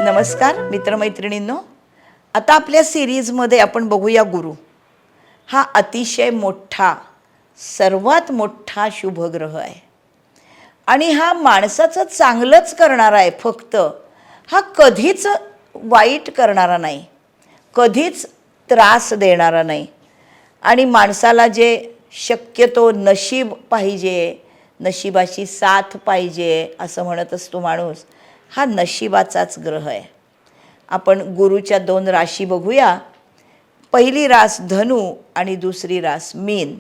नमस्कार मित्रमैत्रिणींनो, आता आपल्या सिरीजमध्ये आपण बघूया गुरु. हा अतिशय मोठा, सर्वात मोठा शुभग्रह आहे आणि हा माणसाचं चांगलंच करणारा आहे. फक्त हा कधीच वाईट करणारा नाही, कधीच त्रास देणारा नाही. आणि माणसाला जे शक्यतो नशीब पाहिजे, नशिबाची साथ पाहिजे असं म्हणत असतो माणूस, हा नशिबाचाच ग्रह आहे. आपण गुरुच्या 2 राशी बघूया. पहिली रास धनु आणि दुसरी रास मीन.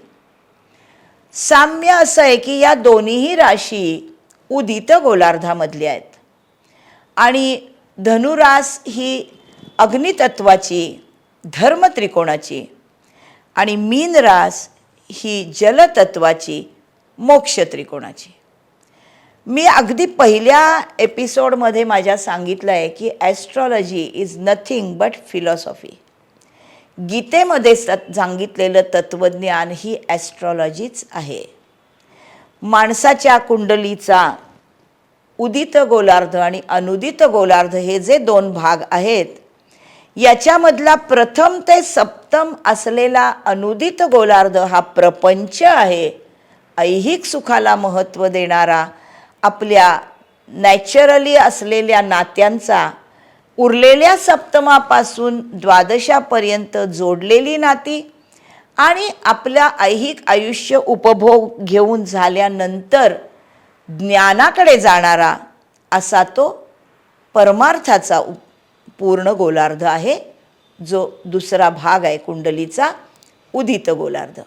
साम्य असं आहे की या दोन्हीही राशी उदित गोलार्धामधल्या आहेत आणि धनुरास ही अग्नितत्वाची, धर्म त्रिकोणाची आणि मीन रास ही जलतत्वाची, मोक्ष त्रिकोणाची. मी अगदी पहिल्या एपिसोडमध्ये माझ्या सांगितलं आहे की astrology is nothing but philosophy. गीतेमध्ये सांगितलेलं तत्त्वज्ञान ही ॲस्ट्रॉलॉजीच आहे. माणसाच्या कुंडलीचा उदित गोलार्ध आणि अनुदित गोलार्ध हे जे 2 भाग आहेत, याच्यामधला प्रथम ते सप्तम असलेला अनुदित गोलार्ध हा प्रपंच आहे. ऐहिक सुखाला महत्त्व देणारा, आपल्या नॅचरली असलेल्या नात्यांचा, उरलेल्या सप्तमापासून द्वादशापर्यंत जोडलेली नाती आणि आपल्या ऐहिक आयुष्य उपभोग घेऊन झाल्यानंतर ज्ञानाकडे जाणारा असा तो परमार्थाचा पूर्ण गोलार्ध आहे, जो दुसरा भाग आहे कुंडलीचा, उदित गोलार्ध.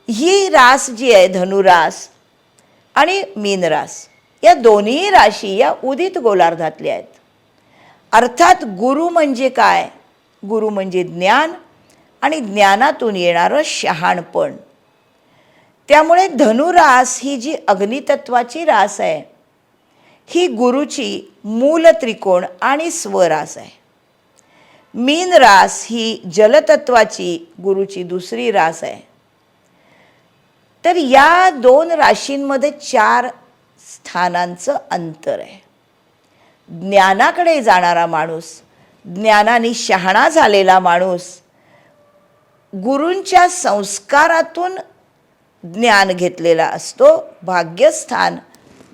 ही रास जी आहे धनुरास आणि मीन रास, या दोन्ही राशी या उदित गोलार्धातल्या आहेत. अर्थात गुरु म्हणजे काय? गुरु म्हणजे ज्ञान आणि ज्ञानातून येणारं शहाणपण. त्यामुळे धनुरास ही जी अग्नितत्वाची रास आहे, ही गुरुची मूल त्रिकोण आणि स्वरास आहे. मीन रास ही जलतत्वाची, गुरुची दुसरी रास आहे. तर या 2 राशींमध्ये 4 स्थानांचं अंतर आहे. ज्ञानाकडे जाणारा माणूस, ज्ञानाने शहाणा झालेला माणूस, गुरूंच्या संस्कारातून ज्ञान घेतलेला असतो. भाग्यस्थान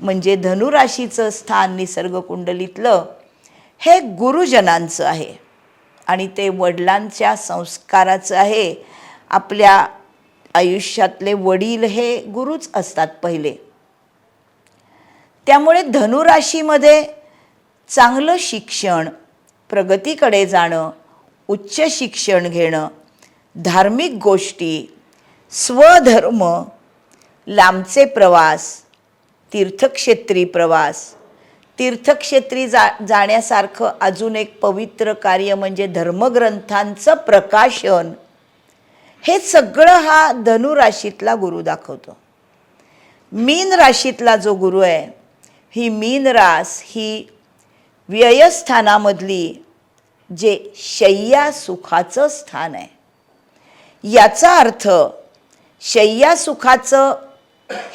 म्हणजे धनुराशीचं स्थान निसर्ग कुंडलीतलं हे गुरुजनांचं आहे आणि ते वडिलांच्या संस्काराचं आहे. आपल्या आयुष्यातले वडील हे गुरुच असतात पहिले. त्यामुळे धनुराशीमध्ये चांगलं शिक्षण, प्रगतीकडे जाणं, उच्च शिक्षण घेणं, धार्मिक गोष्टी, स्वधर्म, लांबचे प्रवास, तीर्थक्षेत्री प्रवास, तीर्थक्षेत्री जाण्यासारखं अजून एक पवित्र कार्य म्हणजे धर्मग्रंथांचं प्रकाशन, हे सगळं हा धनुराशीतला गुरु दाखवतो. मीन राशीतला जो गुरु आहे, ही मीन रास ही व्ययस्थानामधली जे शय्या सुखाचं स्थान आहे. याचा अर्थ शय्या सुखाचं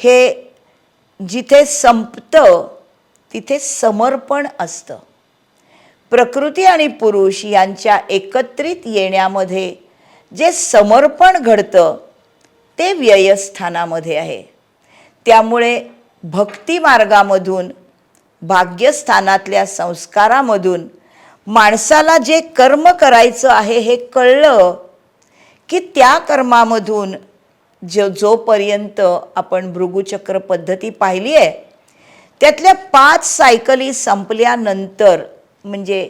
हे जिथे संपतं तिथे समर्पण असतं. प्रकृती आणि पुरुष यांच्या एकत्रित येण्यामध्ये जे समर्पण घडतं ते व्ययस्थानामध्ये आहे. त्यामुळे भक्ती मार्गामधून, भाग्यस्थानातल्या संस्कारामधून माणसाला जे कर्म करायचं आहे हे कळलं की त्या कर्मामधून जोपर्यंत आपण भृगुचक्र पद्धती पाहिली आहे, त्यातल्या 5 सायकली संपल्यानंतर म्हणजे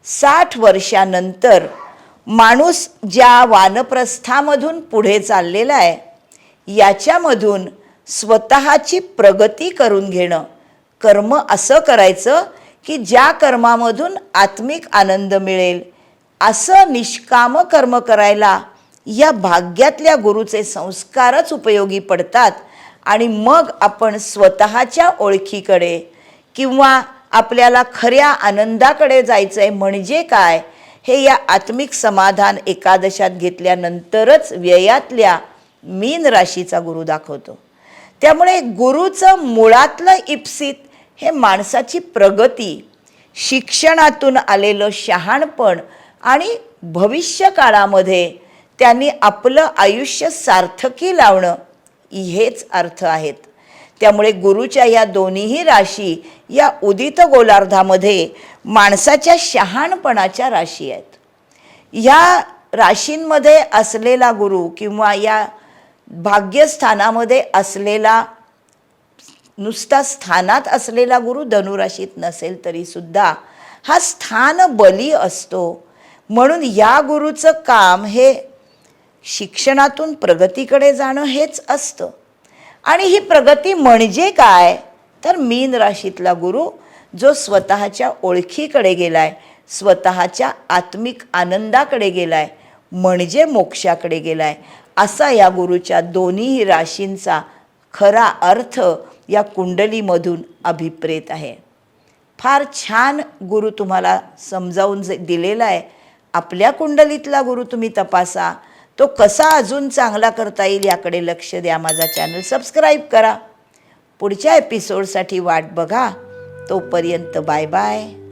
60 वर्षानंतर माणूस ज्या वानप्रस्थामधून पुढे चाललेला आहे, याच्यामधून स्वतःची प्रगती करून घेणं. कर्म असं करायचं की ज्या कर्मामधून आत्मिक आनंद मिळेल, असं निष्काम कर्म करायला या भाग्यातल्या गुरुचे संस्कारच उपयोगी पडतात. आणि मग आपण स्वतःच्या ओळखीकडे किंवा आपल्याला खऱ्या आनंदाकडे जायचं आहे म्हणजे काय, हे या आत्मिक समाधान एकादशात घेतल्यानंतरच व्ययातल्या मीन राशीचा गुरु दाखवतो. त्यामुळे गुरुचं मुळातलं इप्सित हे माणसाची प्रगती, शिक्षणातून आलेलं शहाणपण आणि भविष्य काळामध्ये त्यांनी आपलं आयुष्य सार्थकी लावणं हेच अर्थ आहेत. त्यामुळे गुरुच्या या दोन्हीही राशी या उदित गोलार्धामध्ये माणसाच्या शहाणपणाच्या राशी आहेत. ह्या राशींमध्ये असलेला गुरु किंवा या भाग्यस्थानामध्ये असलेला नुसता स्थानात असलेला गुरु धनुराशीत नसेल तरीसुद्धा हा स्थान बली असतो. म्हणून या गुरुचं काम हे शिक्षणातून प्रगतीकडे जाणं हेच असतं. आणि ही प्रगती म्हणजे काय तर मीन राशीतला गुरु जो स्वतःच्या ओळखीकडे गेलाय, स्वतःच्या आत्मिक आनंदाकडे गेलाय, म्हणजे मोक्षाकडे गेलाय, असा या गुरुच्या दोन्ही राशींचा खरा अर्थ या कुंडलीमधून अभिप्रेत आहे. फार छान गुरु तुम्हाला समजावून दिलेला आहे. आपल्या कुंडलीतला गुरु तुम्ही तपासा, तो कसा अजून चांगला करता येईल याकडे लक्ष द्या. माझा चॅनल सबस्क्राईब करा. पुढच्या एपिसोडसाठी वाट बघा. तोपर्यंत बाय बाय.